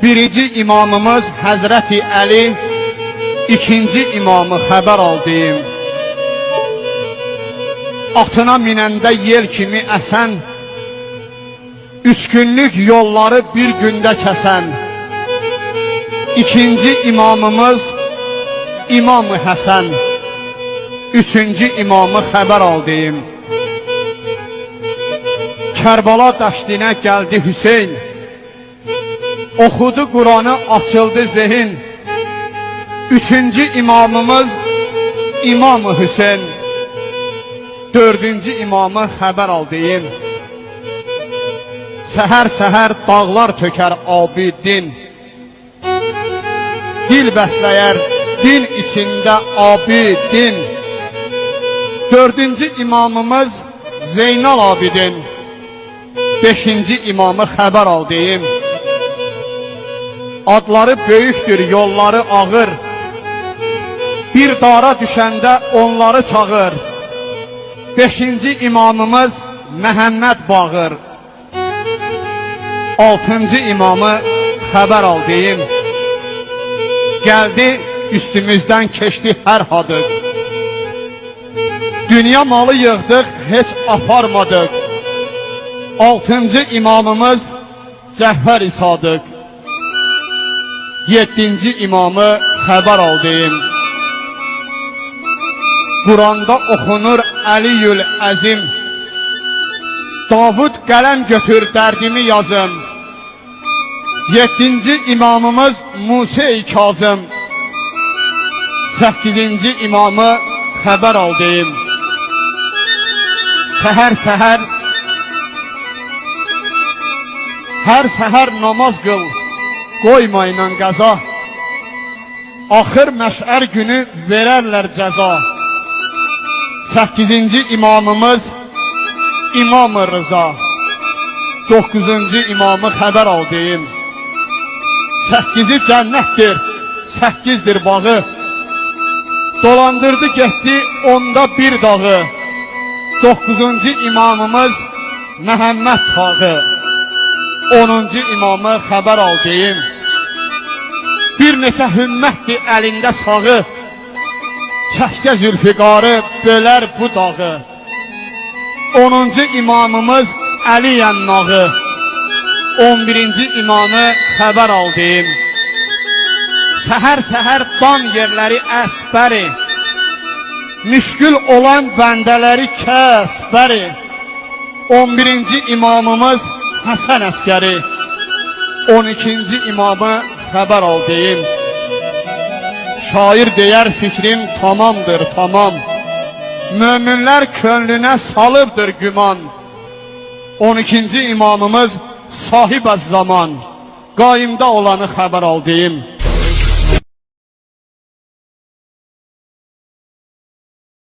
Birinci imamımız Həzrəti Əli, ikinci imamı xəbər aldıyım. Atına minəndə yel kimi əsən, 3 günlük yolları bir gündə kəsən. İkinci imamımız İmam-ı Həsən, üçüncü imamı xəbər aldıyım. Kərbala dəştinə gəldi Hüseyn, oxudu Quranı, açıldı zehin. Üçüncü imamımız İmam-ı Hüseyn, dördüncü imamı xəbər aldıyım. Səhər-səhər dağlar tökər abidin, dil bəsləyər din içində abidin. Dördüncü imamımız Zeynal Abidin, beşinci imamı xəbər aldıyım. Adları böyükdür, yolları ağır, bir dara düşəndə onları çağır. Beşinci imamımız Məhəmməd Bağır, altıncı imamı xəbər aldıyım. Gəldi üstümüzdən keçdi hər hadıq, dünya malı yığdıq, heç aparmadıq. Altıncı imamımız Cəhvər-i Sadıq, yedinci imamı xəbər aldıyım. Quranda oxunur Əliyül Əzim, Davud qələm götür dərdimi yazım. Yedinci imamımız Musa-i Kazım, səkkizinci imamı xəbər aldıyım. Səhər-səhər, hər səhər namaz qıl, qoymayla qəza, axır məşər günü verərlər cəza. Səkkizinci imamımız İmam-ı Rıza, dokuzuncu imamı xəbər aldıyım. Səkkizi cənnətdir, səkkizdir bağı, dolandırdı getdi onda bir dağı. Dokuzuncu imamımız Məhəmməd Tağı, onuncu imamı xəbər aldıyım. Bir neçə hümmətdir əlində sağı, çəksə Zülfiqarı bölər bu dağı. Onuncu imamımız Əli Ənnağı, 11-ci imamı xəbər aldıyım. Səhər-səhər dan yerləri əsbəri, müşkül olan bəndələri kəsbəri. 11-ci imamımız Həsən Əskəri, 12-ci imamı xəbər aldıyım. Şair deyər fikrim tamamdır, tamam, möminlər könlünə salıbdır güman. 12-ci imamımız Sahib-əz-zaman, qaimdə olanı xəbər aldıyım.